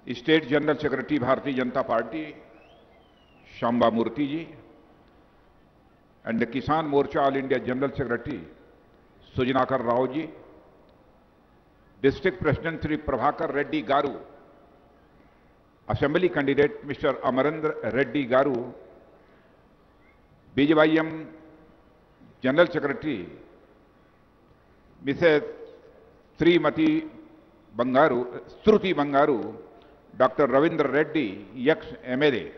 State general secretary Bharatiya Janata Party Shamba Murthy ji, and the Kisan Morcha All India General Secretary Sujinakar Rao ji, District President Sri Prabhakar Reddy Garu, Assembly Candidate Mr. Amarendra Reddy Garu, BJYM General Secretary Mrs. Srimati Bangaru, Shruti Bangaru, Dr. Ravindra Reddy, ex-MLA,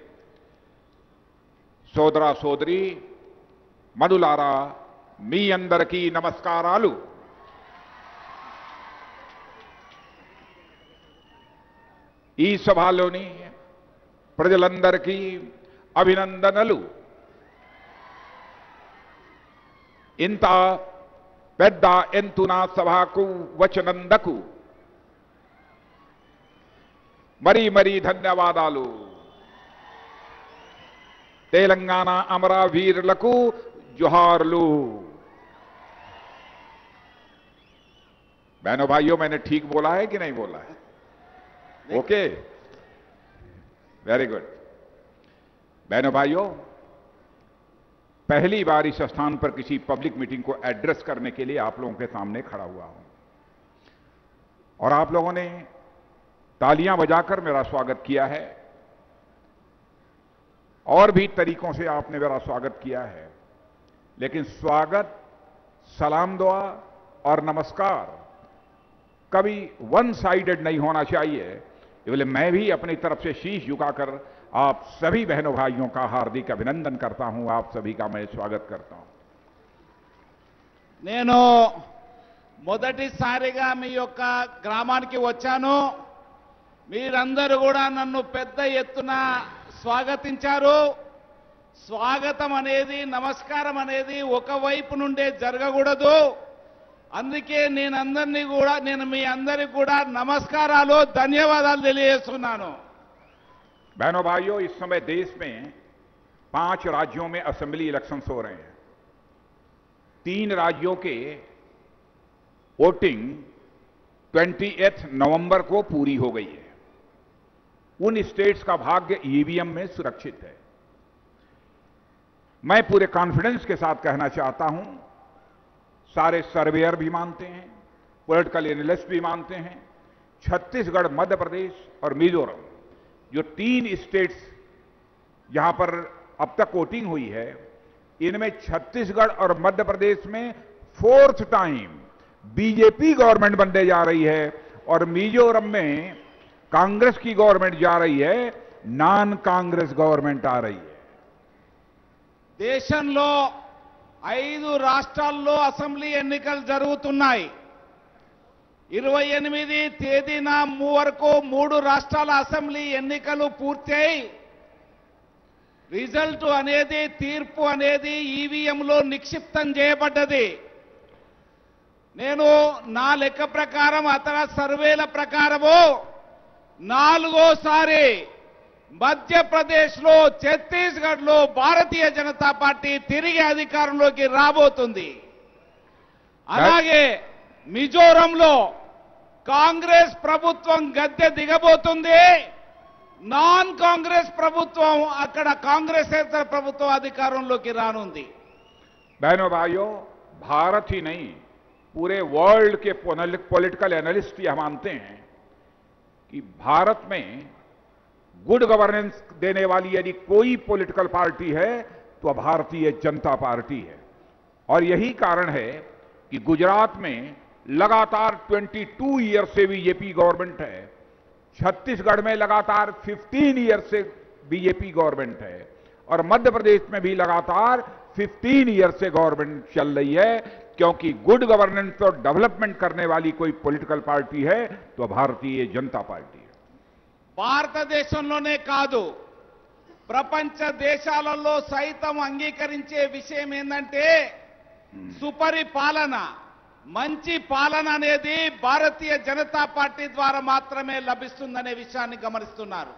Sodra Sodri, మధులారా మీ అందరికీ నమస్కారాలు. ఈ సభలోని ప్రజలందరికీ అభినందనలు. ఇంత పెద్ద ఎత్తున సభకు వచ్చినందుకు మరీ ధన్యవాదాలు. తెలంగాణ అమరవీరులకు जोहारलू. बहनों भाइयों, मैंने ठीक बोला है कि नहीं बोला है? Okay, very good. बहनों भाइयों, पहली बार इस स्थान पर किसी पब्लिक मीटिंग को एड्रेस करने के लिए आप लोगों के सामने खड़ा हुआ हूं और आप लोगों ने तालियां बजाकर मेरा स्वागत किया है और भी तरीकों से आपने मेरा स्वागत किया है. लेकिन स्वागत, सलाम दुआ और नमस्कार कभी वन साइडेड नहीं होना चाहिए. इसलिए मैं भी अपनी तरफ से शीश झुकाकर आप सभी बहनों भाइयों का हार्दिक अभिनंदन करता हूं. आप सभी का मैं स्वागत करता हूं. నేను మొదటిసారిగా మీ యొక్క గ్రామానికి వచ్చాను. మీరందరూ కూడా నన్ను పెద్ద ఎత్తున స్వాగతించారు. స్వాగతం అనేది, నమస్కారం అనేది ఒక వైపు నుండే జరగకూడదు. అందుకే నేను మీ అందరికీ కూడా నమస్కారాలు, ధన్యవాదాలు తెలియజేస్తున్నాను. बहनों भाइयों, इस समय देश में 5 राज्यों में असेंबली इलेक्शंस हो रहे हैं. 3 राज्यों के वोटिंग 28 नवंबर को पूरी हो गई है. उन स्टेट्स का भाग्य ईवीएम में सुरक्षित है. मैं पूरे कॉन्फिडेंस के साथ कहना चाहता हूं, सारे सर्वेयर भी मानते हैं, पॉलिटिकल एनालिस्ट भी मानते हैं, छत्तीसगढ़, मध्य प्रदेश और मिजोरम, जो 3 स्टेट्स यहां पर अब तक वोटिंग हुई है, इनमें छत्तीसगढ़ और मध्य प्रदेश में 4th टाइम बीजेपी गवर्नमेंट बनने जा रही है और मिजोरम में कांग्रेस की गवर्नमेंट जा रही है, नॉन कांग्रेस गवर्नमेंट आ रही है. దేశంలో 5 రాష్ట్రాల్లో అసెంబ్లీ ఎన్నికలు జరుగుతున్నాయి. 28 తేదీన వరకు 3 రాష్ట్రాల అసెంబ్లీ ఎన్నికలు పూర్తయి రిజల్ట్ అనేది, తీర్పు అనేది ఈవీఎంలో నిక్షిప్తం చేయబడ్డది. నేను నా లెక్క ప్రకారం, అతర సర్వేల ప్రకారము 4వసారి మధ్యప్రదేశ్లో, ఛత్తీస్గఢ్లో భారతీయ జనతా పార్టీ తిరిగి అధికారంలోకి రాబోతుంది. అలాగే మిజోరంలో కాంగ్రెస్ ప్రభుత్వం గద్దె దిగబోతుంది. నాన్ కాంగ్రెస్ ప్రభుత్వం, అక్కడ కాంగ్రెసేతర ప్రభుత్వం అధికారంలోకి రానుంది. बहनों भाइयों, भारत ही नहीं, पूरे वर्ल्ड के पॉलिटिकल एनालिस्ट यह मानते हैं कि भारत में गुड गवर्नेंस देने वाली यदि कोई पॉलिटिकल पार्टी है तो भारतीय जनता पार्टी है. और यही कारण है कि गुजरात में लगातार 22 ईयर से बीजेपी गवर्नमेंट है, छत्तीसगढ़ में लगातार 15 ईयर से बीजेपी गवर्नमेंट है और मध्य प्रदेश में भी लगातार 15 ईयर से गवर्नमेंट चल रही है. क्योंकि गुड गवर्नेंस और डेवलपमेंट करने वाली कोई पॉलिटिकल पार्टी है तो भारतीय जनता पार्टी है. భారతదేశంలోనే కాదు, ప్రపంచ దేశాలలో సైతం అంగీకరించే విషయం ఏంటంటే సుపరిపాలన, మంచి పాలన అనేది భారతీయ జనతా పార్టీ ద్వారా మాత్రమే లభిస్తుందనే విషయాన్ని గమనిస్తున్నారు.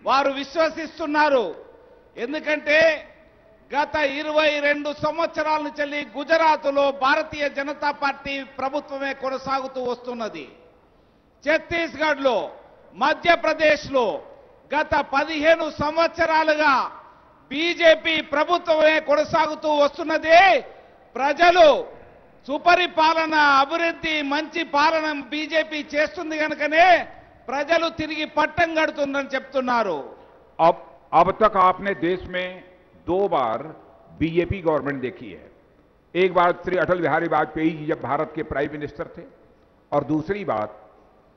వారు విశ్వసిస్తున్నారు. ఎందుకంటే గత 22 సంవత్సరాల నుంచి గుజరాత్లో భారతీయ జనతా పార్టీ ప్రభుత్వమే కొనసాగుతూ వస్తున్నది. ఛత్తీస్గఢ్లో మధ్యప్రదేశ్లో గత 15 సంవత్సరాలుగా బీజేపీ ప్రభుత్వమే కొనసాగుతూ వస్తున్నది. ప్రజలు సుపరిపాలన, అభివృద్ధి, మంచి పాలన బీజేపీ చేస్తుంది కనుకనే ప్రజలు తిరిగి పట్టం కడుతుందని చెప్తున్నారు. अब तक आपने देश में 2 बार बीजेपी गवर्नमेंट देखी है. एक बार श्री अटल बिहारी वाजपेयी जी जब भारत के प्राइम मिनिस्टर थे, और दूसरी बात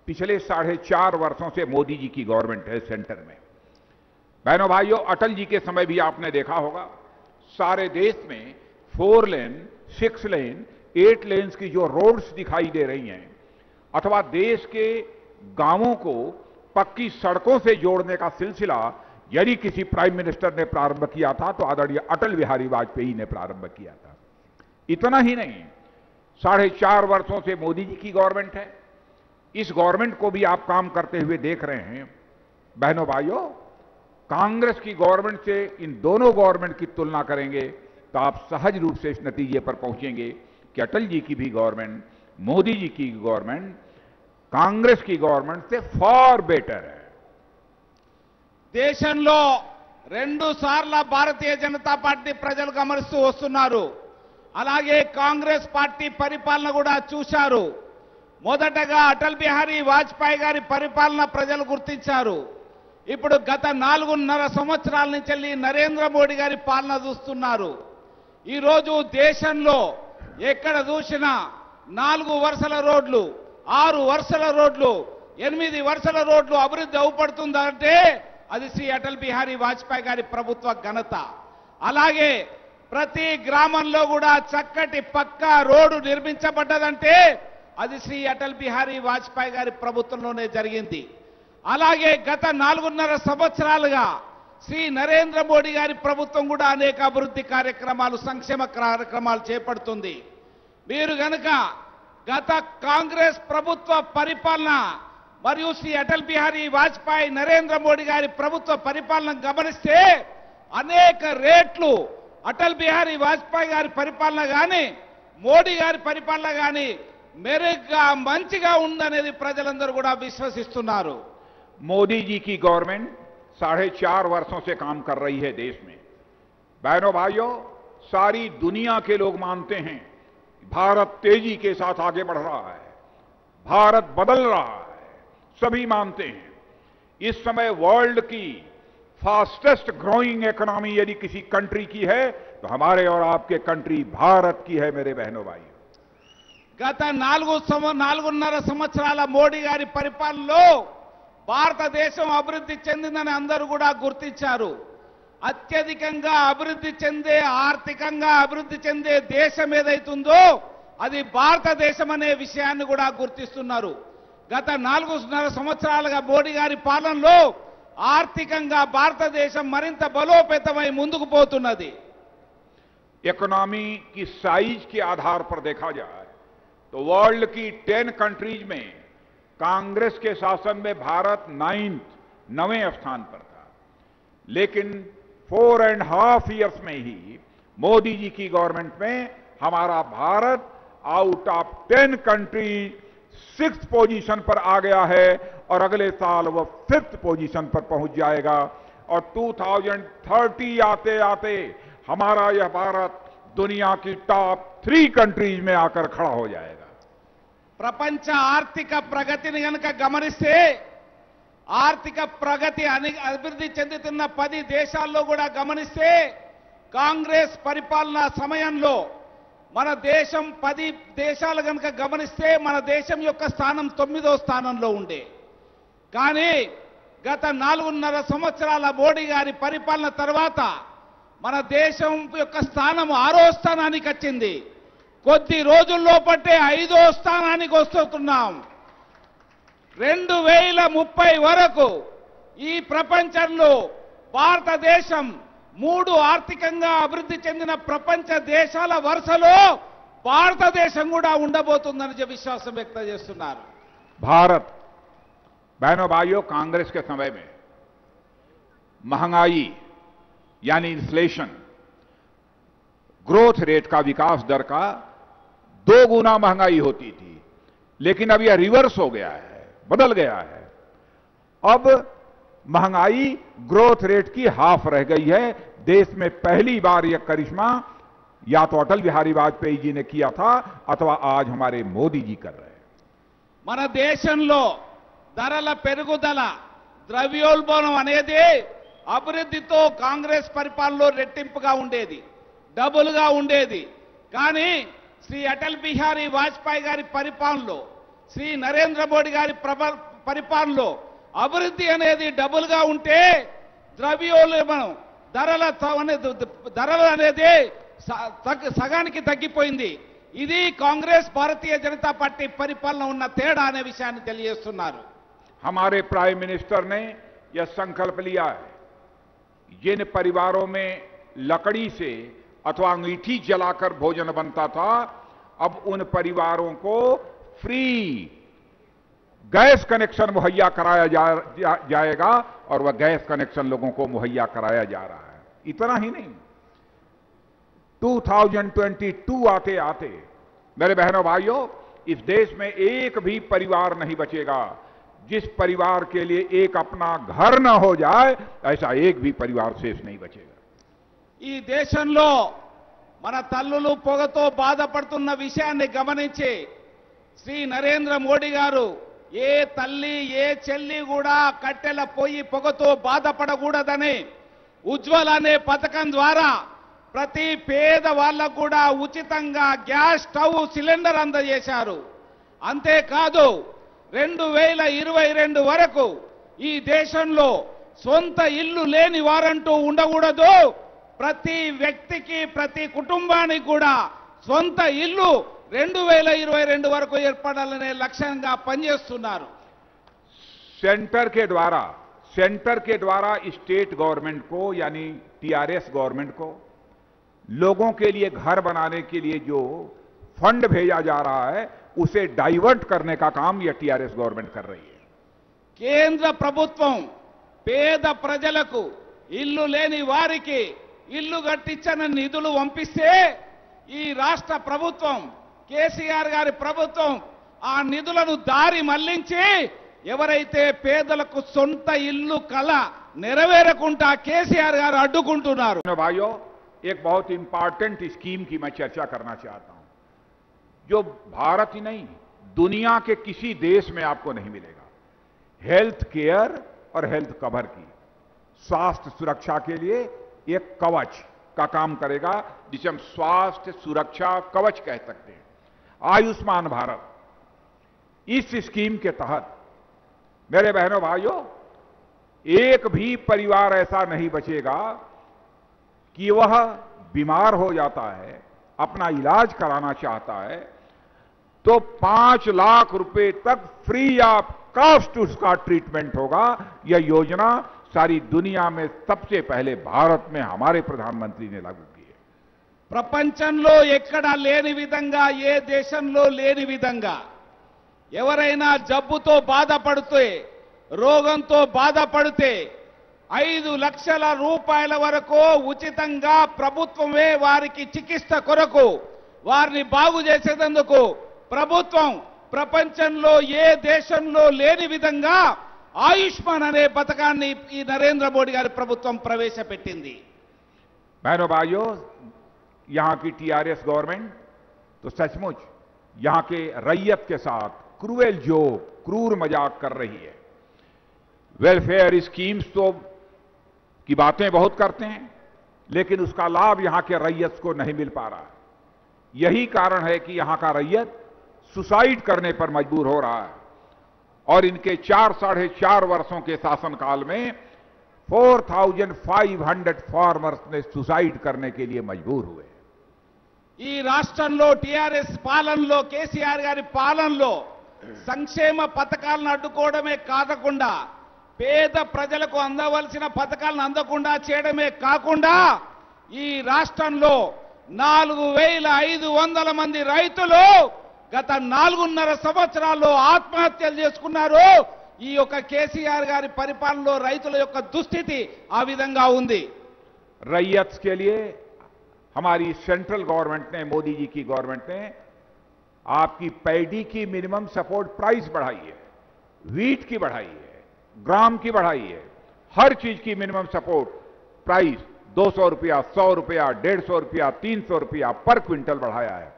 पिछले 4.5 वर्षों से मोदी जी की गवर्नमेंट है सेंटर में. बहनों भाइयों, अटल जी के समय भी आपने देखा होगा सारे देश में 4 लेन, 6 लेन, 8 लेन्स की जो रोड्स दिखाई दे रही हैं, अथवा देश के गांवों को पक्की सड़कों से जोड़ने का सिलसिला यदि किसी प्राइम मिनिस्टर ने प्रारंभ किया था तो आदरणीय अटल बिहारी वाजपेयी ने प्रारंभ किया था. इतना ही नहीं, 4.5 वर्षों से मोदी जी की गवर्नमेंट है. इस गवर्नमेंट को भी आप काम करते हुए देख रहे हैं. बहनों भाइयों, कांग्रेस की गवर्नमेंट से इन दोनों गवर्नमेंट की तुलना करेंगे तो आप सहज रूप से इस नतीजे पर पहुंचेंगे कि अटल जी की भी गवर्नमेंट, मोदी जी की गवर्नमेंट कांग्रेस की गवर्नमेंट से फार बेटर है. దేశంలో 2 సార్ల భారతీయ జనతా పార్టీ ప్రజలు గమనిస్తూ వస్తున్నారు. అలాగే కాంగ్రెస్ పార్టీ పరిపాలన కూడా చూశారు. మొదటగా అటల్ బిహారీ వాజ్పేయి గారి పరిపాలన ప్రజలు గుర్తించారు. ఇప్పుడు గత 4.5 సంవత్సరాల నుంచి నరేంద్ర మోడీ గారి పాలన చూస్తున్నారు. ఈ రోజు దేశంలో ఎక్కడ చూసినా 4 వరుసల రోడ్లు, 6 వరుసల రోడ్లు, 8 వరుసల రోడ్లు అభివృద్ధి అవుపడుతుందంటే అది శ్రీ అటల్ బిహారీ వాజ్పేయి గారి ప్రభుత్వ ఘనత. అలాగే ప్రతి గ్రామంలో కూడా చక్కటి పక్కా రోడ్డు నిర్మించబడ్డదంటే అది శ్రీ అటల్ బిహారీ వాజ్పేయి గారి ప్రభుత్వంలోనే జరిగింది. అలాగే గత 4.5 సంవత్సరాలుగా శ్రీ నరేంద్ర మోడీ గారి ప్రభుత్వం కూడా అనేక అభివృద్ధి కార్యక్రమాలు, సంక్షేమ కార్యక్రమాలు చేపడుతుంది. మీరు గనుక గత కాంగ్రెస్ ప్రభుత్వ పరిపాలన మరియు శ్రీ అటల్ బిహారీ వాజ్పేయి, నరేంద్ర మోడీ గారి ప్రభుత్వ పరిపాలన గమనిస్తే అనేక రేట్లు అటల్ బిహారీ వాజ్పేయి గారి పరిపాలన గాని, మోడీ గారి పరిపాలన గాని మెరుగ్గా, మంచిగా ఉందనేది ప్రజలందరూ కూడా విశ్వసిస్తున్నారు. मोदी जी की गवर्नमेंट 4.5 वर्षों से काम कर रही है देश में. बहनों भाइयों, सारी दुनिया के लोग मानते हैं भारत तेजी के साथ आगे बढ़ रहा है, भारत बदल रहा है. सभी मानते हैं. इस समय वर्ल्ड की फास्टेस्ट ग्रोइंग इकोनॉमी यदि किसी कंट्री की है तो हमारे और आपके कंट्री भारत की है. मेरे बहनों भाइयों, గత 4.5 సంవత్సరాల మోడీ గారి పరిపాలనలో భారతదేశం అభివృద్ధి చెందిందని అందరూ కూడా గుర్తించారు. అత్యధికంగా అభివృద్ధి చెందే, ఆర్థికంగా అభివృద్ధి చెందే దేశం ఏదైతుందో అది భారతదేశం అనే విషయాన్ని కూడా గుర్తిస్తున్నారు. గత 4.5 సంవత్సరాలుగా మోడీ గారి పాలనలో ఆర్థికంగా భారతదేశం మరింత బలోపేతమై ముందుకు పోతున్నది. इकोनॉमी की साइज के आधार पर देखा जाए तो वर्ल्ड की 10 कंट्रीज में कांग्रेस के शासन में भारत 9वें स्थान पर था. लेकिन 4.5 इयर्स में ही मोदी जी की गवर्नमेंट में हमारा Bharat out of 10 country 6th position पर आ गया है और अगले साल वह 5th पोजीशन पर पहुंच जाएगा. और 2030 आते आते हमारा यह भारत दुनिया की टॉप 3 कंट्रीज में आकर खड़ा हो जाएगा. ప్రపంచ ఆర్థిక ప్రగతిని గనుక గమనిస్తే ఆర్థిక ప్రగతి అభివృద్ధి చెందుతున్న 10 దేశాల్లో కూడా గమనిస్తే కాంగ్రెస్ పరిపాలన సమయంలో మన దేశం 10 దేశాలు గనుక గమనిస్తే మన దేశం యొక్క స్థానం 9వ స్థానంలో ఉండే. కానీ గత 4.5 సంవత్సరాల మోడీ గారి పరిపాలన తర్వాత మన దేశం యొక్క స్థానం 6వ స్థానానికి వచ్చింది. కొద్ది రోజుల్లో పట్టే 5వ స్థానానికి వస్తున్నాం. 2030 వరకు ఈ ప్రపంచంలో భారతదేశం 3 ఆర్థికంగా అభివృద్ధి చెందిన ప్రపంచ దేశాల వరుసలో భారతదేశం కూడా ఉండబోతుందని విశ్వాసం వ్యక్తం చేస్తున్నారు. भारत, बहनों भाइयों, कांग्रेस के समय में महंगाई यानी इन्फ्लेशन, ग्रोथ रेट का, विकास दर का 2 गुना महंगाई होती थी. लेकिन अब यह रिवर्स हो गया है, बदल गया है. अब महंगाई ग्रोथ रेट की हाफ रह गई है। देश में पहली बार यह करिश्मा या तो अटल बिहारी वाजपेयी जी ने किया था अथवा आज हमारे मोदी जी कर रहे हैं। మన దేశంలో ధరల పెరుగుదల ద్రవ్యోల్బణం అనేది అభివృద్ధితో కాంగ్రెస్ పరిపాలనలో రెట్టింపుగా ఉండేది, డబుల్గా ఉండేది. కానీ శ్రీ అటల్ బిహారీ వాజ్పేయి గారి పరిపాలనలో, శ్రీ నరేంద్ర మోడీ గారి పరిపాలనలో అభివృద్ధి అనేది డబుల్గా ఉంటే ద్రవ్యోల్బణం ధరలు అనేది సగానికి తగ్గిపోయింది. ఇది కాంగ్రెస్ భారతీయ జనతా పార్టీ పరిపాలన ఉన్న తేడా అనే విషయాన్ని తెలియజేస్తున్నారు. हमारे प्राइम मिनिस्टर ने यह संकल्प लिया है, जिन परिवारों में लकड़ी से अथवा अंगीठी जलाकर भोजन बनता था, अब उन परिवारों को फ्री गैस कनेक्शन मुहैया कराया जाएगा और वह गैस कनेक्शन लोगों को मुहैया कराया जा रहा है। इतना ही नहीं, 2022 आते आते मेरे बहनों भाइयों, इस देश में एक भी परिवार नहीं बचेगा जिस परिवार के लिए एक अपना घर न हो जाए, ऐसा एक भी परिवार शेष नहीं बचेगा। ఈ దేశంలో మన తల్లులు పొగతో బాధపడుతున్న విషయాన్ని గమనించి శ్రీ నరేంద్ర మోడీ గారు ఏ తల్లి ఏ చెల్లి కూడా కట్టెల పొయ్యి పొగతో బాధపడకూడదని ఉజ్వల అనే పథకం ద్వారా ప్రతి పేద వాళ్ళకు కూడా ఉచితంగా గ్యాస్ స్టవ్ సిలిండర్ అందజేశారు. అంతేకాదు 2022 వరకు ఈ దేశంలో సొంత ఇల్లు లేని వారంటూ ఉండకూడదు. ప్రతి వ్యక్తికి ప్రతి కుటుంబానికి కూడా సొంత ఇల్లు 2022 వరకు ఏర్పడాలనే లక్ష్యంగా పనిచేస్తున్నారు. सेंटर के द्वारा स्टेट गवर्नमेंट को यानी टीआरएस गवर्नमेंट को लोगों के लिए घर बनाने के लिए जो फंड भेजा जा रहा है उसे डाइवर्ट करने का काम यह टीआरएस गवर्नमेंट कर रही है. కేంద్ర ప్రభుత్వం పేద ప్రజలకు ఇల్లు లేని వారికి ఇల్లు కట్టించని నిధులు పంపిస్తే ఈ రాష్ట్ర ప్రభుత్వం కేసీఆర్ గారి ప్రభుత్వం ఆ నిధులను దారి మళ్లించి ఎవరైతే పేదలకు సొంత ఇల్లు కల నెరవేరకుండా కేసీఆర్ గారు అడ్డుకుంటున్నారు. भाइयों, एक बहुत इंपॉर्टेंट स्कीम की मैं चर्चा करना चाहता हूं जो भारत ही नहीं दुनिया के किसी देश में आपको नहीं मिलेगा. हेल्थ केयर और हेल्थ कवर की स्वास्थ्य सुरक्षा के लिए एक कवच का काम करेगा जिसे हम स्वास्थ्य सुरक्षा कवच कह सकते हैं. आयुष्मान भारत, इस स्कीम के तहत मेरे बहनों भाइयों एक भी परिवार ऐसा नहीं बचेगा कि वह बीमार हो जाता है, अपना इलाज कराना चाहता है तो 5 लाख रुपए तक फ्री ऑफ कॉस्ट उसका ट्रीटमेंट होगा. यह योजना सारी दुनिया में सबसे पहले भारत में हमारे प्रधानमंत्री ने लागू की है. ప్రపంచంలో ఎక్కడా లేని విధంగా ఏ దేశంలో లేని విధంగా ఎవరైనా జబ్బుతో బాధపడితే రోగంతో బాధపడితే 5 లక్షల రూపాయల వరకు ఉచితంగా ప్రభుత్వమే వారికి చికిత్స కొరకు వారిని బాగు చేసేందుకు ప్రభుత్వం ప్రపంచంలో ఏ దేశంలో లేని విధంగా ఆయుష్మాన్ అనే పథకాన్ని ఈ నరేంద్ర మోడీ గారి ప్రభుత్వం ప్రవేశపెట్టింది. बहनों भाइयों, यहां की टीआरएस गवर्नमेंट तो सचमुच यहां के रैयत के साथ क्रूर मजाक कर रही है. वेलफेयर स्कीम्स तो की बातें बहुत करते हैं लेकिन उसका लाभ यहां के रैयत को नहीं मिल पा रहा है. यही कारण है कि यहां का रैयत सुसाइड करने पर मजबूर हो रहा है और इनके 4-4.5 वर्षों के शासनकाल में 4,500 फार्मर्स ने सुसाइड करने के लिए मजबूर हुए. ఈ రాష్ట్రంలో టీఆర్ఎస్ పాలనలో కేసీఆర్ గారి పాలనలో సంక్షేమ పథకాలను అడ్డుకోవడమే కాకుండా పేద ప్రజలకు అందవలసిన పథకాలను అందకుండా చేయడమే కాకుండా ఈ రాష్ట్రంలో 4,500 మంది రైతులు గత 4.5 సంవత్సరాల్లో ఆత్మహత్యలు చేసుకున్నారు. ఈ యొక్క కేసీఆర్ గారి పరిపాలనలో రైతుల యొక్క దుస్థితి ఆ విధంగా ఉంది. रैयत के लिए हमारी सेंट्रल गवर्नमेंट ने, मोदी जी की गवर्नमेंट ने आपकी पैडी की मिनिमम सपोर्ट प्राइस बढ़ाई है, वीट की बढ़ाई है, ग्राम की बढ़ाई है, हर चीज की मिनिमम सपोर्ट प्राइस 200 रुपया, 100 रुपया, 150 रुपया, 300 रुपया पर क्विंटल बढ़ाया है।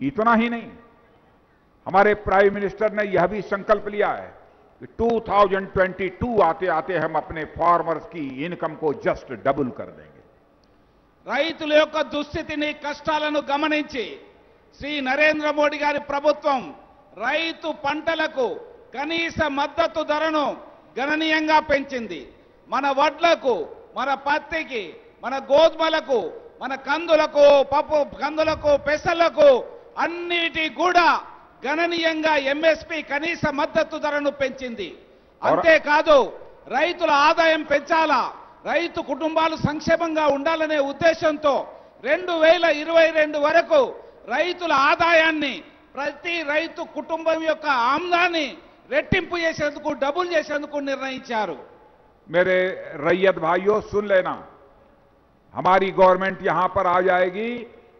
इतना ही नहीं, हमारे प्राइम मिनिस्टर ने यह भी संकल्प लिया है कि 2022 आते आते हम अपने फार्मर्स की इनकम को जस्ट डबल कर देंगे। రైతుల యొక్క దుస్థితిని కష్టాలను గమనించి శ్రీ నరేంద్ర మోడీ గారి ప్రభుత్వం రైతు పంటలకు కనీస మద్దతు ధరను గణనీయంగా పెంచింది. మన వడ్లకు, మన పత్తికి, మన గోధుమలకు, మన కందులకు, పప్పు కందులకు, పెసలకు అన్నిటి కూడా గణనీయంగా ఎంఎస్పీ కనీస మద్దతు ధరను పెంచింది. అంతేకాదు రైతుల ఆదాయం పెంచాలా, రైతు కుటుంబాలు సంక్షేమంగా ఉండాలనే ఉద్దేశంతో 2022 వరకు రైతుల ఆదాయాన్ని, ప్రతి రైతు కుటుంబం యొక్క ఆమ్దాన్ని రెట్టింపు చేసేందుకు, డబుల్ చేసేందుకు నిర్ణయించారు. मेरे रैयत भाइयों सुन लेना, हमारी गवर्नमेंट यहां पर आ जाएगी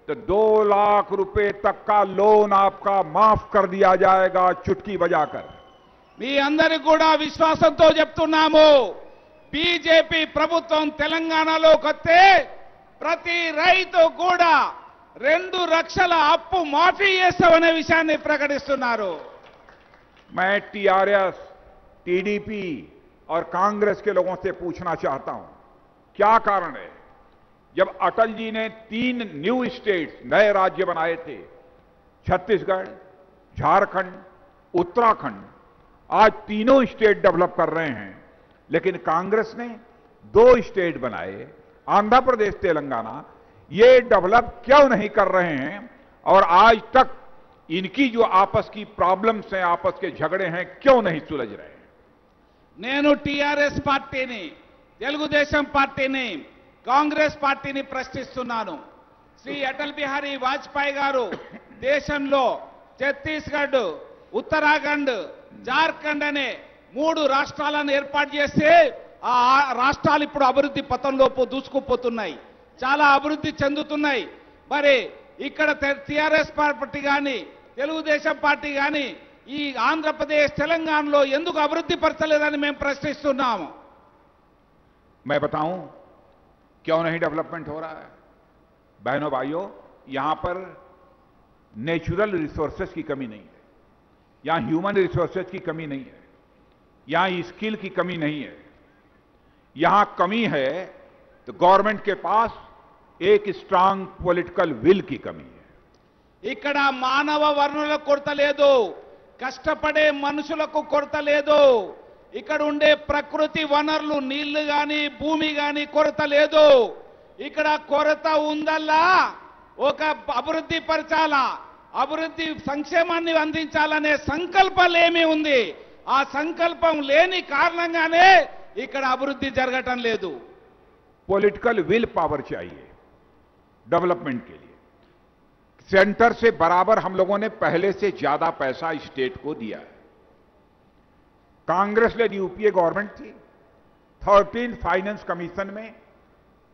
तो 2 लाख रुपए तक का लोन आपका माफ कर दिया जाएगा चुटकी बजाकर। మీ అందరికి కూడా విశ్వాసంతో చెప్తున్నాము, బీజేపీ ప్రభుత్వం తెలంగాణలోకి వస్తే ప్రతి రైతు కూడా 2 లక్షల అప్పు మాఫీ చేస్తామనే విషయాన్ని ప్రకటిస్తున్నారు. मैं टीआरएस, टीडीपी और कांग्रेस के लोगों से पूछना चाहता हूं, क्या कारण है जब अटल जी ने 3 न्यू स्टेट्स, नए राज्य बनाए थे, छत्तीसगढ़, झारखंड, उत्तराखंड, आज तीनों स्टेट डेवलप कर रहे हैं, लेकिन कांग्रेस ने 2 स्टेट बनाए, आंध्र प्रदेश, तेलंगाना, ये डेवलप क्यों नहीं कर रहे हैं? और आज तक इनकी जो आपस की प्रॉब्लम्स हैं, आपस के झगड़े हैं, क्यों नहीं सुलझ रहे हैं? నేను టీఆర్ఎస్ పార్టీని, తెలుగుదేశం పార్టీని, కాంగ్రెస్ పార్టీని ప్రశ్నిస్తున్నాను. శ్రీ అటల్ బిహారీ వాజ్పేయి గారు దేశంలో ఛత్తీస్గఢ్, ఉత్తరాఖండ్, జార్ఖండ్ అనే 3 రాష్ట్రాలను ఏర్పాటు చేస్తే ఆ రాష్ట్రాలు ఇప్పుడు అభివృద్ధి పథంలో దూసుకుపోతున్నాయి, చాలా అభివృద్ధి చెందుతున్నాయి. మరి ఇక్కడ టీఆర్ఎస్ పార్టీ కానీ, తెలుగుదేశం పార్టీ కానీ ఈ ఆంధ్రప్రదేశ్, తెలంగాణలో ఎందుకు అభివృద్ధి పరచలేదని మేము ప్రశ్నిస్తున్నాము. मैं बताऊं क्यों नहीं डेवलपमेंट हो रहा है? बहनों भाइयों, यहां पर नेचुरल रिसोर्सेज की कमी नहीं है, यहां ह्यूमन रिसोर्सेज की कमी नहीं है, यहां स्किल की कमी नहीं है, यहां कमी है तो गवर्नमेंट के पास एक स्ट्रांग पॉलिटिकल विल की कमी है. ఇక్కడ మానవ వనరుల కొరత లేదు, కష్టపడే మనుషులకు కొరత లేదు, ఇక్కడ ఉండే ప్రకృతి వనరులు, నీళ్లు గాని, భూమి గాని కొరత లేదు. ఇక్కడ కొరత ఉందల్లా ఒక అభివృద్ధి పరచాలా, అభివృద్ధి సంక్షేమాన్ని అందించాలనే సంకల్పలేమి ఉంది. ఆ సంకల్పం లేని కారణంగానే ఇక్కడ అభివృద్ధి జరగటం లేదు. पॉलिटिकल विल पावर चाहिए डेवलपमेंट के लिए. सेंटर से बराबर हम लोगों ने पहले से ज्यादा पैसा स्टेट को दिया है. कांग्रेस लेड यूपीए गवर्नमेंट थी, 13 फाइनेंस कमीशन में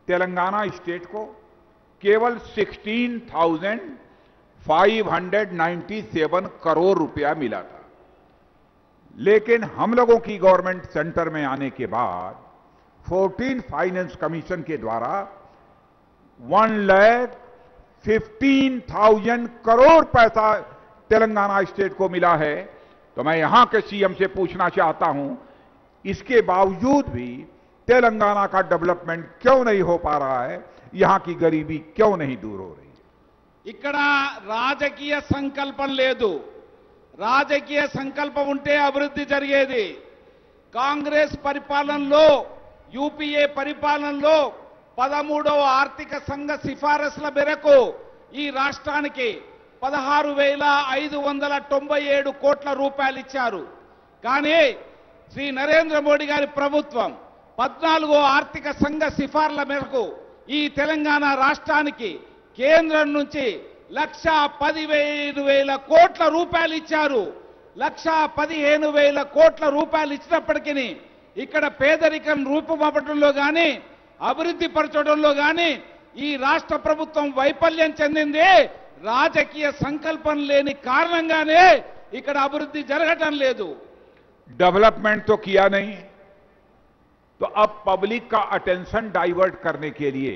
तेलंगाना स्टेट को केवल 16,597 करोड़ रुपया मिला था. लेकिन हम लोगों की गवर्नमेंट सेंटर में आने के बाद 14 फाइनेंस कमीशन के द्वारा 1,15,000 करोड़ पैसा तेलंगाना स्टेट को मिला है. तो मैं यहां के सीएम से पूछना चाहता हूं, इसके बावजूद भी तेलंगाना का डेवलपमेंट क्यों नहीं हो पा रहा है? यहां की गरीबी क्यों नहीं दूर हो रही? ఇక్కడ రాజకీయ సంకల్పం లేదు. రాజకీయ సంకల్పం ఉంటే అభివృద్ధి జరిగేది. కాంగ్రెస్ పరిపాలనలో, యూపీఏ పరిపాలనలో 13వ ఆర్థిక సంఘ సిఫారసుల మేరకు ఈ రాష్ట్రానికి 16,597 కోట్ల రూపాయలు ఇచ్చారు. కానీ శ్రీ నరేంద్ర మోడీ గారి ప్రభుత్వం 14వ ఆర్థిక సంఘ సిఫార్ల మేరకు ఈ తెలంగాణ రాష్ట్రానికి కేంద్రం నుంచి 1,15,000 కోట్ల రూపాయలు ఇచ్చారు. 1,15,000 కోట్ల రూపాయలు ఇచ్చినప్పటికీ ఇక్కడ పేదరికం రూపుమాపడంలో కానీ, అభివృద్ధి పరచడంలో కానీ ఈ రాష్ట్ర ప్రభుత్వం వైఫల్యం చెందింది. రాజకీయ సంకల్పం లేని కారణంగానే ఇక్కడ అభివృద్ధి జరగటం లేదు. डेवलपमेंट तो किया नहीं, तो अब पब्लिक का अटेंशन डाइवर्ट करने के लिए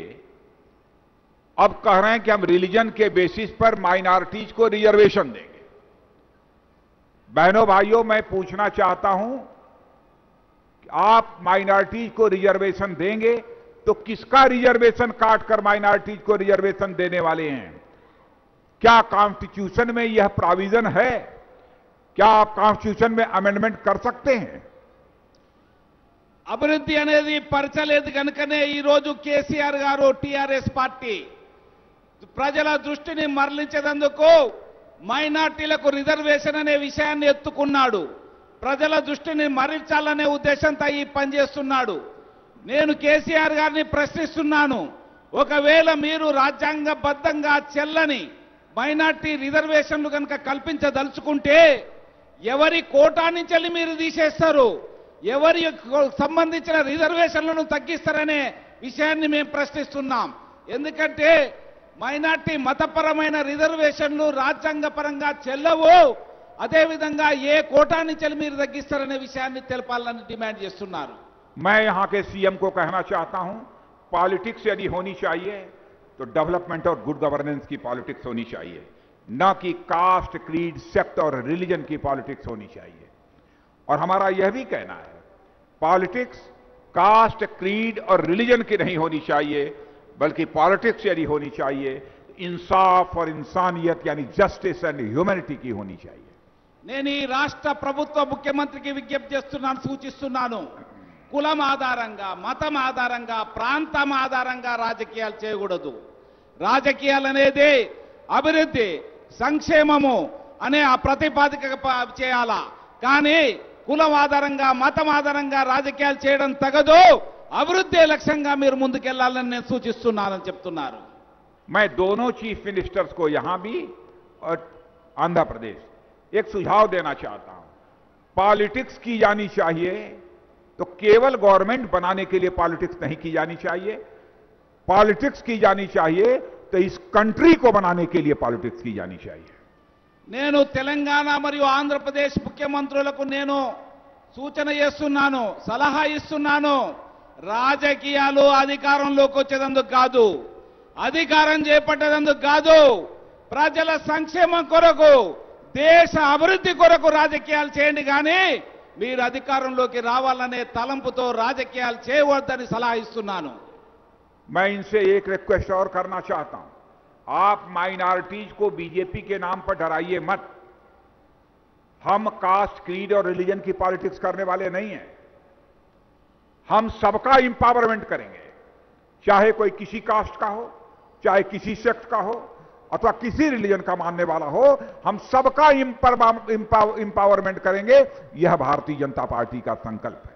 अब कह रहे हैं कि हम रिलीजन के बेसिस पर माइनॉरिटीज को रिजर्वेशन देंगे। बहनों भाइयों, मैं पूछना चाहता हूं कि आप माइनॉरिटीज को रिजर्वेशन देंगे तो किसका रिजर्वेशन काटकर माइनॉरिटीज को रिजर्वेशन देने वाले हैं? क्या कॉन्स्टिट्यूशन में यह प्रोविजन है? क्या आप कॉन्स्टिट्यूशन में अमेंडमेंट कर सकते हैं? అభివృద్ధి అనేది పరచలేదు కనుకనే ఈ రోజు కేసీఆర్ గారు టీఆర్ఎస్ పార్టీ ప్రజల దృష్టిని మరలించేందుకు మైనార్టీలకు రిజర్వేషన్ అనే విషయాన్ని ఎత్తుకున్నాడు. ప్రజల దృష్టిని మరల్చాలనే ఉద్దేశంతో ఈ పని చేస్తున్నాడు. నేను కేసీఆర్ గారిని ప్రశ్నిస్తున్నాను, ఒకవేళ మీరు రాజ్యాంగబద్ధంగా చెల్లని మైనార్టీ రిజర్వేషన్లు కనుక కల్పించదలుచుకుంటే ఎవరి కోటా నుంచి మీరు తీసేస్తారు, ఎవరి సంబంధించిన రిజర్వేషన్లను తగ్గిస్తారనే విషయాన్ని మేము ప్రశ్నిస్తున్నాం. ఎందుకంటే మైనార్టీ మతపరమైన రిజర్వేషన్లు రాజ్యాంగపరంగా చెల్లవు. అదేవిధంగా ఏ కోటా నుంచి మీరు తగ్గిస్తారనే విషయాన్ని తెలపాలని డిమాండ్ చేస్తున్నారు. मैं यहां के सीएम को कहना चाहता हूं, पॉलिटिक्स यदि होनी चाहिए तो डेवलपमेंट और गुड गवर्नेंस की पॉलिटिक्स होनी चाहिए, न कि कास्ट, क्रीड, सेक्ट और रिलीजन की पॉलिटिक्स होनी चाहिए। और हमारा यह भी कहना है, पॉलिटिक्स कास्ट, क्रीड और रिलीजन की नहीं होनी चाहिए, बल्कि पॉलिटिक्स यदि होनी चाहिए इंसाफ और इंसानियत यानी जस्टिस एंड ह्यूमैनिटी की होनी चाहिए। నేను ఈ రాష్ట్ర ప్రభుత్వ ముఖ్యమంత్రికి విజ్ఞప్తి చేస్తున్నాను, సూచిస్తున్నాను. కులం ఆధారంగా, మతం ఆధారంగా, ప్రాంతం ఆధారంగా రాజకీయాలు చేయకూడదు. రాజకీయాలు అనేది అభివృద్ధి, సంక్షేమము అనే ఆ ప్రతిపాదిక చేయాలా. కానీ కులం ఆధారంగా, మతం ఆధారంగా రాజకీయాలు చేయడం తగదు. అభివృద్ధి లక్ష్యంగా మీరు ముందుకెళ్లాలని నేను సూచిస్తున్నానని చెప్తున్నారు. मैं दोनों चीफ मिनिस्टर्स को यहां भी और आंध्र प्रदेश एक सुझाव देना चाहता हूं। पॉलिटिक्स की जानी चाहिए तो केवल गवर्नमेंट बनाने के लिए पॉलिटिक्स नहीं की जानी चाहिए, पॉलिटिक्स की जानी चाहिए तो इस कंट्री को बनाने के लिए पॉलिटिक्स की जानी चाहिए। నేను తెలంగాణ మరియు ఆంధ్రప్రదేశ్ ముఖ్యమంత్రులకు నేను సూచన చేస్తున్నాను, సలహా ఇస్తున్నాను. రాజకీయాలు అధికారంలోకి వచ్చేందుకు కాదు, అధికారం చేపట్టేందుకు కాదు, ప్రజల సంక్షేమం కొరకు, దేశ అభివృద్ధి కొరకు రాజకీయాలు చేయండి. కానీ మీరు అధికారంలోకి రావాలనే తలంపుతో రాజకీయాలు చేయవద్దని సలహా ఇస్తున్నాను. मैं इनसे एक रिक्वेस्ट और करना चाहता हूं, आप माइनॉरिटीज को बीजेपी के नाम पर डराइए मत। हम कास्ट, क्रीड और रिलीजन की पॉलिटिक्स करने वाले नहीं हैं। हम सबका इंपावरमेंट करेंगे, चाहे कोई किसी कास्ट का हो, चाहे किसी सेक्ट का हो, अथवा किसी रिलीजन का मानने वाला हो, हम सबका इंपावरमेंट करेंगे। यह भारतीय जनता पार्टी का संकल्प है।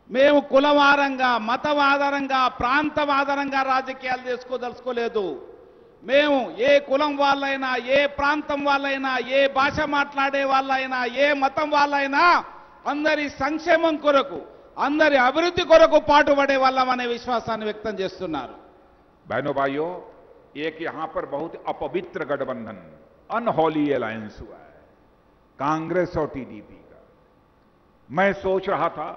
మేము కులం ఆధారంగా, మతం ఆధారంగా, ప్రాంతం ఆధారంగా రాజకీయాలు చేసుకోదలుచుకోలేదు. మేము ఏ కులం వాళ్ళైనా, ఏ ప్రాంతం వాళ్ళైనా, ఏ భాష మాట్లాడే వాళ్ళైనా, ఏ మతం వాళ్ళైనా అందరి సంక్షేమం కొరకు, అందరి అభివృద్ధి కొరకు పాటుపడే వాళ్ళమనే విశ్వాసాన్ని వ్యక్తం చేస్తున్నారు. बहनों भाइयों, एक यहां पर बहुत अपवित्र गठबंधन, अनहोली अलायंस हुआ है कांग्रेस और टीडीपी का। मैं सोच रहा था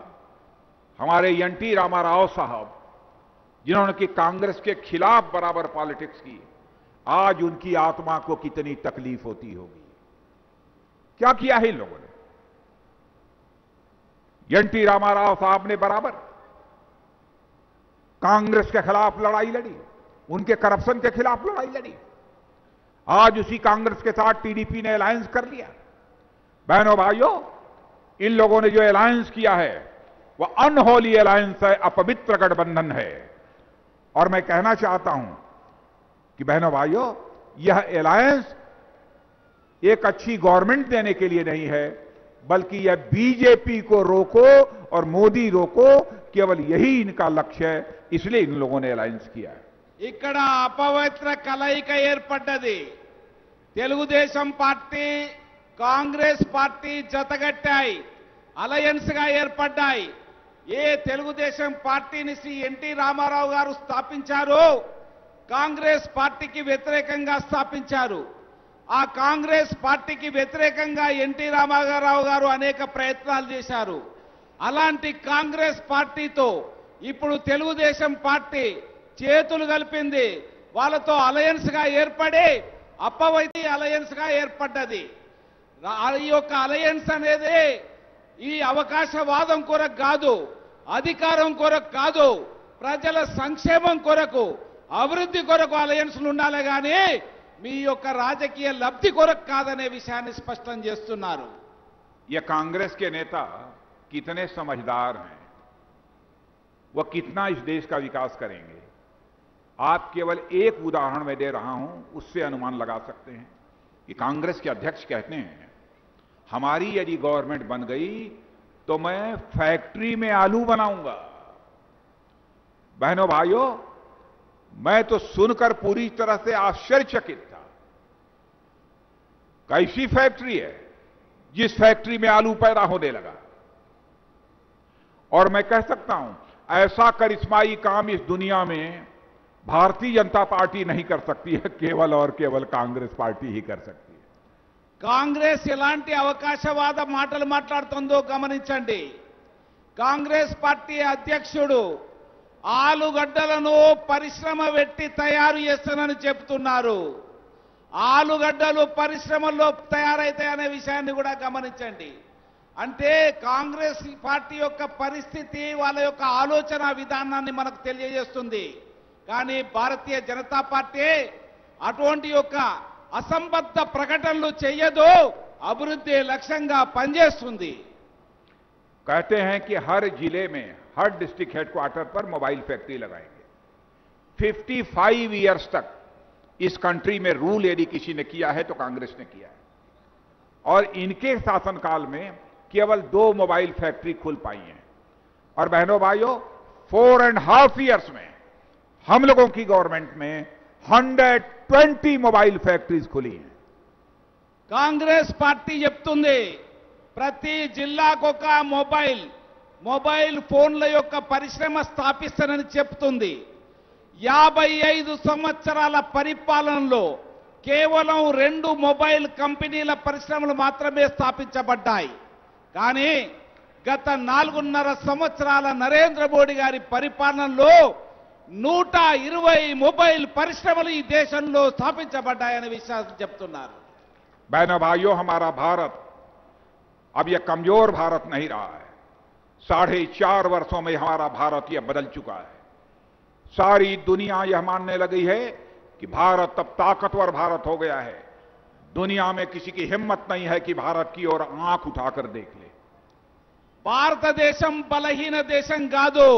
हमारे एनटी रामाराव साहब, जिन्होंने कि कांग्रेस के खिलाफ बराबर पॉलिटिक्स की, आज उनकी आत्मा को कितनी तकलीफ होती होगी। क्या किया है इन लोगों ने? एनटी रामाराव साहब ने बराबर कांग्रेस के खिलाफ लड़ाई लड़ी, उनके करप्शन के खिलाफ लड़ाई लड़ी। आज उसी कांग्रेस के साथ टीडीपी ने अलायंस कर लिया। बहनों भाइयों, इन लोगों ने जो अलायंस किया है वह अनहोली अलायंस है, अपवित्र गठबंधन है। और मैं कहना चाहता हूं कि बहनों भाइयों, यह अलायंस एक अच्छी गवर्नमेंट देने के लिए नहीं है, बल्कि यह बीजेपी को रोको और मोदी रोको, केवल यही इनका लक्ष्य है। इसलिए इन लोगों ने अलायंस किया है। ఇక్కడ అపవిత్ర కలయిక ఏర్పడ్డది. తెలుగుదేశం పార్టీ, కాంగ్రెస్ పార్టీ జతగట్టాయి, అలయన్స్ గా ఏర్పడ్డాయి. ఏ తెలుగుదేశం పార్టీని శ్రీ ఎన్టీ రామారావు గారు స్థాపించారో కాంగ్రెస్ పార్టీకి వ్యతిరేకంగా స్థాపించారు. ఆ కాంగ్రెస్ పార్టీకి వ్యతిరేకంగా ఎన్టీ రామారావు గారు అనేక ప్రయత్నాలు చేశారు. అలాంటి కాంగ్రెస్ పార్టీతో ఇప్పుడు తెలుగుదేశం పార్టీ చేతులు కలిపింది. వాళ్ళతో అలయన్స్ గా ఏర్పడి అప్పవైతి అలయన్స్ గా ఏర్పడ్డది. ఈ యొక్క అలయన్స్ అనేది ఈ అవకాశవాదం కొరకు కాదు, అధికారం కొరకు కాదు, ప్రజల సంక్షేమం కొరకు, అభివృద్ధి కొరకు అలయన్స్లు ఉండాలి కానీ మీ యొక్క రాజకీయ లబ్ధి కొరకు కాదనే విషయాన్ని స్పష్టం చేస్తున్నారు. ये कांग्रेस के नेता कितने समझदार हैं, वह कितना इस देश का विकास करेंगे, आप केवल एक उदाहरण मैं दे रहा हूं, उससे अनुमान लगा सकते हैं कि कांग्रेस के अध्यक्ष कहते हैं हमारी यदि गवर्नमेंट बन गई तो मैं फैक्ट्री में आलू बनाऊंगा। बहनों भाइयों, मैं तो सुनकर पूरी तरह से आश्चर्यचकित था। कैसी फैक्ट्री है जिस फैक्ट्री में आलू पैदा होने लगा? और मैं कह सकता हूं ऐसा करिश्माई काम इस दुनिया में भारतीय जनता पार्टी नहीं कर सकती है, केवल और केवल कांग्रेस पार्टी ही कर सकती है। కాంగ్రెస్ ఎలాంటి అవకాశవాద మాటలు మాట్లాడుతుందో గమనించండి. కాంగ్రెస్ పార్టీ అధ్యక్షుడు ఆలుగడ్డలను పరిశ్రమ పెట్టి తయారు చేస్తానని చెప్తున్నారు. ఆలుగడ్డలు పరిశ్రమల్లో తయారైతాయనే విషయాన్ని కూడా గమనించండి. అంటే కాంగ్రెస్ పార్టీ యొక్క పరిస్థితి, వాళ్ళ యొక్క ఆలోచన విధానాన్ని మనకు తెలియజేస్తుంది. కానీ భారతీయ జనతా పార్టీ అటువంటి యొక్క అసంబద్ధ ప్రకటనలు చేయదు, అభివృద్ధి లక్ష్యంగా పనిచేస్తుంది. कहते हैं कि हर जिले में, हर डिस्ट्रिक्ट हेडक्वार्टर पर मोबाइल फैक्ट्री लगाएंगे। 55 इयर्स तक इस कंट्री में रूल यदि किसी ने किया है तो कांग्रेस ने किया है, और इनके शासनकाल में केवल 2 मोबाइल फैक्ट्री खुल पाई हैं। और बहनों भाइयों, 4.5 इयर्स में हम लोगों की गवर्नमेंट में 120 मोबाइल फैक्ट्रीज खुली हैं। కాంగ్రెస్ పార్టీ చెప్తుంది ప్రతి జిల్లాకు ఒక మొబైల్ ఫోన్ల యొక్క పరిశ్రమ స్థాపిస్తానని చెప్తుంది. 55 సంవత్సరాల పరిపాలనలో కేవలం 2 మొబైల్ కంపెనీల పరిశ్రమలు మాత్రమే స్థాపించబడ్డాయి. కానీ గత 4.5 సంవత్సరాల నరేంద్ర మోడీ గారి పరిపాలనలో 120 మొబైల్ పరిశ్రమలు ఈ దేశంలో స్థాపించబడ్డాయనే విషయాన్ని చెప్తున్నారు. बहनों भाइयों, हमारा भारत अब यह कमजोर भारत नहीं रहा है। 4.5 वर्षों में हमारा भारत यह बदल चुका है। सारी दुनिया यह मानने लगी है कि भारत अब ताकतवर भारत हो गया है। दुनिया में किसी की हिम्मत नहीं है कि भारत की ओर आंख उठाकर देख ले। భారతదేశం బలహీన దేశం కాదు,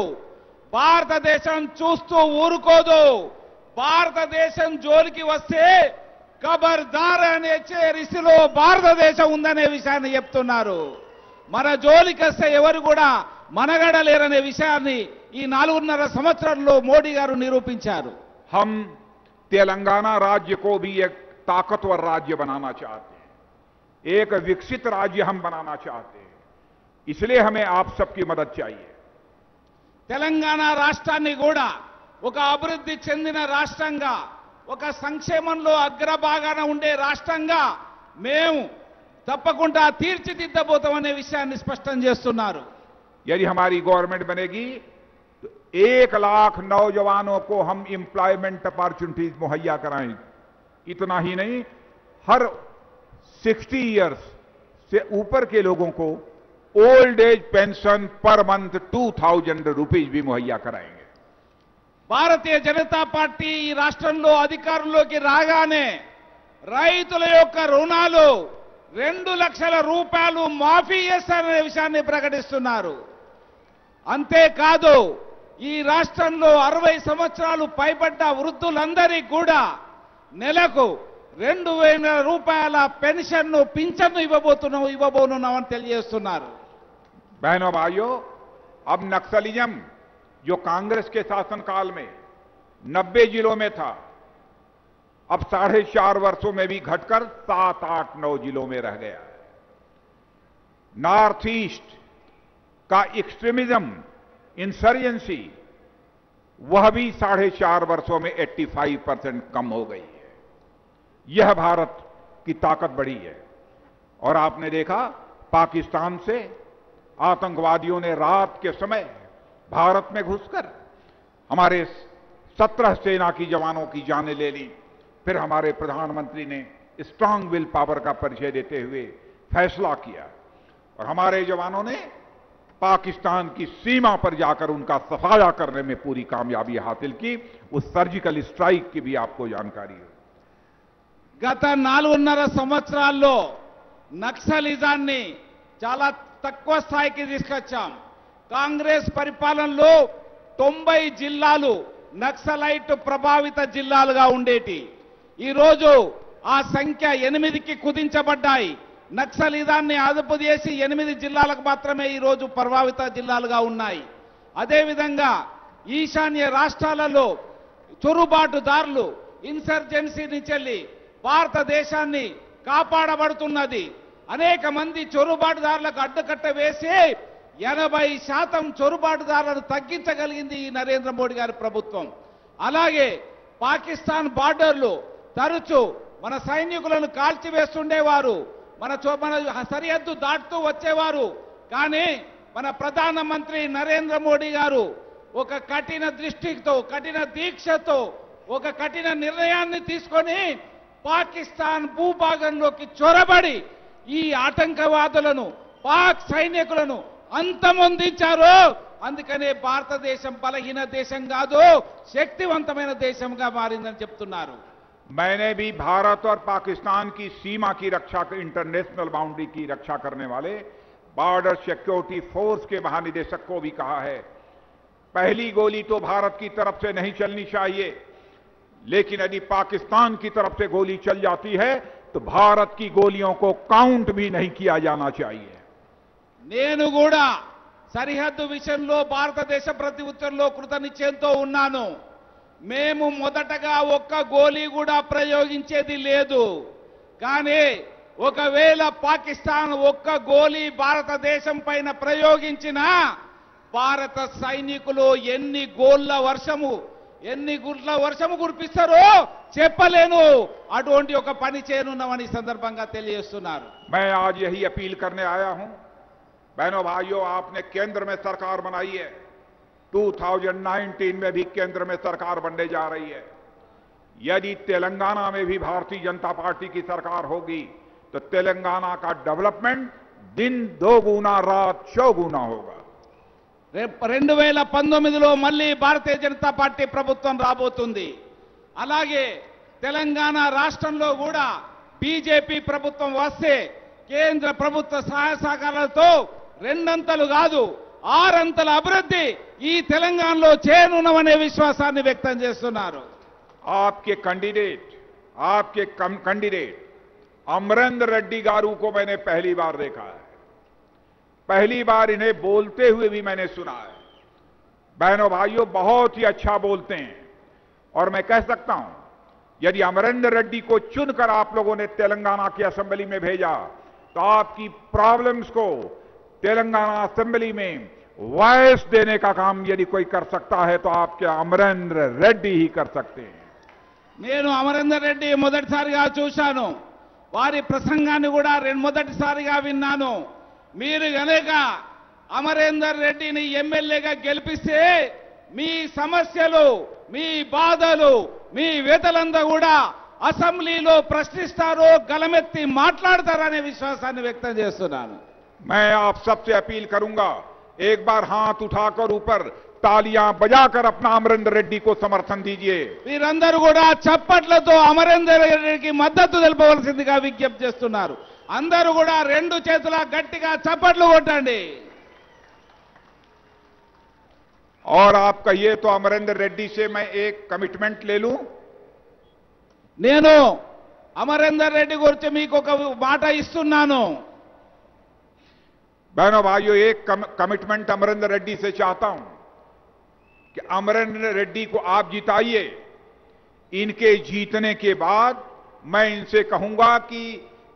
భారతదేశం చూస్తూ ఊరుకోదు. భారతదేశం జోలికి వస్తే ఖబర్దార్ అనే రిసిలో భారతదేశం ఉందనే విషయాన్ని చెప్తున్నారు. మన జోలికి వస్తే ఎవరు కూడా మనగడలేరనే విషయాన్ని ఈ 4.5 సంవత్సరాల్లో మోడీ గారు నిరూపించారు. हम तेलंगाना राज्य को भी एक ताकतवर राज्य बनाना चाहते हैं, एक विकसित राज्य हम बनाना चाहते हैं। इसलिए हमें आप सबकी मदद चाहिए। తెలంగాణ రాష్ట్రాన్ని కూడా ఒక అభివృద్ధి చెందిన రాష్ట్రంగా, ఒక సంక్షేమంలో అగ్రభాగాన ఉండే రాష్ట్రంగా మేము తప్పకుండా తీర్చిదిద్దబోతామనే విషయాన్ని స్పష్టం చేస్తున్నారు. यदि हमारी गवर्नमेंट बनेगी तो 1 लाख नौजवानों को हम एम्प्लॉयमेंट अपॉर्चुनिटीज मुहैया कराएंगे। इतना ही नहीं, हर 60 इयर्स से ऊपर के लोगों को old age pension per month 2000 rupees भी मुहैया कराएंगे। భారతీయ జనతా పార్టీ ఈ రాష్ట్రంలో అధికారంలోకి రాగానే రైతుల యొక్క రుణాలు 2 లక్షల రూపాయలు మాఫీ చేస్తారనే విషయాన్ని ప్రకటిస్తున్నారు. అంతేకాదు ఈ రాష్ట్రంలో 60 సంవత్సరాలు పైబడ్డ వృద్ధులందరికీ కూడా నెలకు 2,000 రూపాయల పెన్షన్ను పింఛన్ను ఇవ్వబోనున్నామని తెలియజేస్తున్నారు. बहनों भाइयों, अब नक्सलिज्म जो कांग्रेस के शासनकाल में 90 जिलों में था, अब 4.5 वर्षों में भी घटकर 7, 8, 9 जिलों में रह गया है। नॉर्थ ईस्ट का एक्सट्रीमिज्म, इंसर्जेंसी, वह भी 4.5 वर्षों में 85% कम हो गई है। यह भारत की ताकत बढ़ी है। और आपने देखा पाकिस्तान से आतंकवादियों ने रात के समय भारत में घुसकर हमारे 17 सेना की जवानों की जानें ले ली। फिर हमारे प्रधानमंत्री ने स्ट्रांग विल पावर का परिचय देते हुए फैसला किया और हमारे जवानों ने पाकिस्तान की सीमा पर जाकर उनका सफाया करने में पूरी कामयाबी हासिल की। उस सर्जिकल स्ट्राइक की भी आपको जानकारी है। గత 4.5 సంవత్సరాల్లో నక్సలిజాన్ని చాలా తక్కువ స్థాయికి తీసుకొచ్చాం. కాంగ్రెస్ పరిపాలనలో 90 జిల్లాలు నక్సలైట్ ప్రభావిత జిల్లాలుగా ఉండేటి. ఈ రోజు ఆ సంఖ్య 8కి కుదించబడ్డాయి. నక్సలిజాన్ని అదుపు చేసి 8 జిల్లాలకు మాత్రమే ఈ రోజు ప్రభావిత జిల్లాలుగా ఉన్నాయి. అదేవిధంగా ఈశాన్య రాష్ట్రాలలో చొరుబాటుదారులు ఇన్సర్జెన్సీ నుంచి భారతదేశాన్ని కాపాడబడుతున్నది. అనేక మంది చొరుబాటుదారులకు అడ్డుకట్ట వేసి 80% చొరుబాటుదారులను తగ్గించగలిగింది ఈ నరేంద్ర మోడీ గారి ప్రభుత్వం. అలాగే పాకిస్తాన్ బార్డర్లు తరచూ మన సైనికులను కాల్చివేస్తుండేవారు, మన సరిహద్దు దాటుతూ వచ్చేవారు. కానీ మన ప్రధానమంత్రి నరేంద్ర మోడీ గారు ఒక కఠిన దృష్టితో, కఠిన దీక్షతో, ఒక కఠిన నిర్ణయాన్ని తీసుకొని పాకిస్తాన్ భూభాగంలోకి చొరబడి ఈ ఆటంకవాదులను, పాక్ సైనికులను అంతమొందించారు. అందుకనే భారతదేశం బలహీన దేశం కాదు, శక్తివంతమైన దేశంగా మారిందని చెప్తున్నారు. मैंने भी भारत और पाकिस्तान की सीमा की रक्षा, इंटरनेशनल बाउंड्री की रक्षा करने वाले बॉर्डर सिक्योरिटी फोर्स के महानिदेशक को भी कहा है, पहली गोली तो भारत की तरफ से नहीं चलनी चाहिए, लेकिन यदि पाकिस्तान की तरफ से गोली चल जाती है तो भारत की गोलियों को काउंट भी नहीं किया जाना चाहिए। నేను కూడా సరిహద్దు విషయంలో భారతదేశ ప్రతినిధుల్లో కృతనిశ్చయంతో ఉన్నాను. మేము మొదటగా ఒక్క గోలీ కూడా ప్రయోగించేది లేదు. కానీ ఒకవేళ పాకిస్తాన్ ఒక్క గోలీ భారతదేశం పైన ప్రయోగించినా భారత సైనికులు ఎన్ని గుడ్ల వర్షము కురిపిస్తారో చెప్పలేను. అటువంటి ఒక పని చేయనున్నామని సందర్భంగా తెలియజేస్తున్నారు. मैं आज यही अपील करने आया हूं, बहनों भाइयों, आपने केंद्र में सरकार बनाई है, 2019 में भी केंद्र में सरकार बनने जा रही है। यदि तेलंगाना में भी भारतीय जनता पार्टी की सरकार होगी तो तेलंगाना का डेवलपमेंट दिन 2 गुना रात 6 गुना होगा। 2019లో మళ్ళీ భారతీయ జనతా పార్టీ ప్రభుత్వం రాబోతుంది. అలాగే తెలంగాణ రాష్ట్రంలో కూడా బీజేపీ ప్రభుత్వం వస్తే కేంద్ర ప్రభుత్వ సహాయ సహకారాలతో 2 అంతలు కాదు 6 అంతల అభివృద్ధి ఈ తెలంగాణలో చేయనున్నమనే విశ్వాసాన్ని వ్యక్తం చేస్తున్నారు. आपके कैंडिडेट अमरेंद्र रेड्डी गारू को मैंने पहली बार देखा है, पहली बार इन्हें बोलते हुए भी मैंने सुना है। बहनों भाइयों, बहुत ही अच्छा बोलते हैं और मैं कह सकता हूं यदि अमरेंद्र रेड्डी को चुनकर आप लोगों ने तेलंगाना की असेंबली में भेजा तो आपकी प्रॉब्लम्स को तेलंगाना असेंबली में वॉइस देने का काम यदि कोई कर सकता है तो आपके अमरेंद्र रेड्डी ही कर सकते हैं। నేను అమరేందర్ రెడ్డి మొదటిసారిగా చూశాను, వారి ప్రసంగాన్ని కూడా మొదటిసారిగా విన్నాను. మీరు గనక అమరేందర్ రెడ్డిని ఎమ్మెల్యేగా గెలిపిస్తే మీ సమస్యలు, మీ బాధలు, మీ వేతలంతా కూడా అసెంబ్లీలో ప్రశ్నిస్తారో గలమెత్తి మాట్లాడతారనే విశ్వాసాన్ని వ్యక్తం చేస్తున్నాను. मैं आप सबसे अपील करूंगा, एक बार हाथ उठाकर ऊपर तालियां बजाकर अपना अमरेंद्र रेड्डी को समर्थन दीजिए। వీరందరూ కూడా చప్పట్లతో అమరేందర్ రెడ్డికి మద్దతు తెలపవలసిందిగా విజ్ఞప్తి చేస్తున్నారు. అందరూ కూడా 2 చేతుల గట్టిగా చప్పట్లు కొట్టండి. और आप कहिए तो अमरेंद्र रेड्डी से मैं एक कमिटमेंट ले लूं। నేను అమరేందర్ రెడ్డి గురించి మీకు ఒక మాట ఇస్తున్నాను. बहनों भाइयों, एक कमिटमेंट अमरेंद्र रेड्डी से चाहता हूं कि अमरेंद्र रेड्डी को आप जिताइए। इनके जीतने के बाद मैं इनसे कहूंगा कि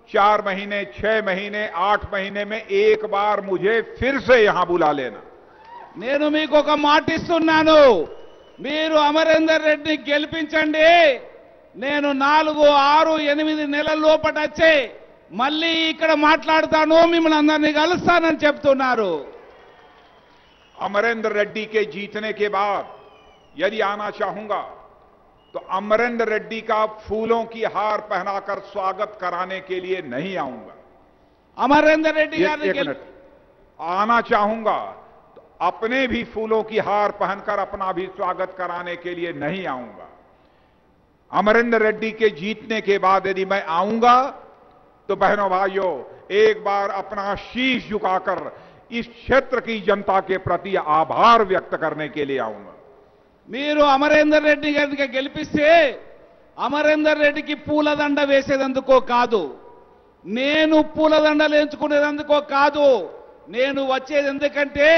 4 महीने, 6 महीने, 8 महीने में एक बार मुझे फिर से यहां बुला लेना। నేను మీకు ఒక మాట ఇస్తున్నాను, మీరు అమరేందర్ రెడ్డిని గెలిపించండి. నేను 4, 6, 8 నెలల లోపట వచ్చే మళ్ళీ ఇక్కడ మాట్లాడతాను, మిమ్మల్ని అందరినీ కలుస్తానని చెప్తున్నారు. अमरेंद्र रेड्डी के जीतने के बाद यदि आना चाहूंगा तो अमरेंद्र रेड्डी का फूलों की हार पहनाकर स्वागत कराने के लिए नहीं आऊंगा. అమరేందర్ రెడ్డి एक గారిని मिनट. आना चाहूंगा तो अपने भी फूलों की हार पहनकर अपना भी स्वागत कराने के लिए नहीं आऊंगा. अमरेंद्र रेड्डी के जीतने के बाद यदि मैं आऊंगा तो बहनों भाइयों एक बार अपना शीश झुकाकर इस क्षेत्र की जनता के प्रति आभार व्यक्त करने के लिए आऊंगा. మీరు అమరేందర్ రెడ్డి గారికి గెలిపిస్తే అమరేందర్ రెడ్డికి పూలదండ వేసేదందుకో కాదు, నేను పూలదండలు ఎంచుకునేందుకో కాదు, నేను వచ్చేది ఎందుకంటే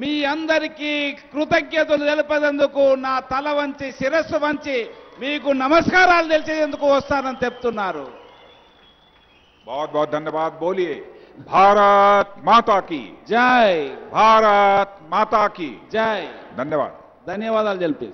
మీ అందరికీ కృతజ్ఞతలు తెలిపేందుకు నా తల వంచి శిరస్సు వంచి మీకు నమస్కారాలు తెలిసేందుకు వస్తానని చెప్తున్నారు. बहुत बहुत धन्यवाद. बोलिए भारत माता की జై, भारत माता की జై. धन्यवाद. ధన్యవాదాలు తెలిపి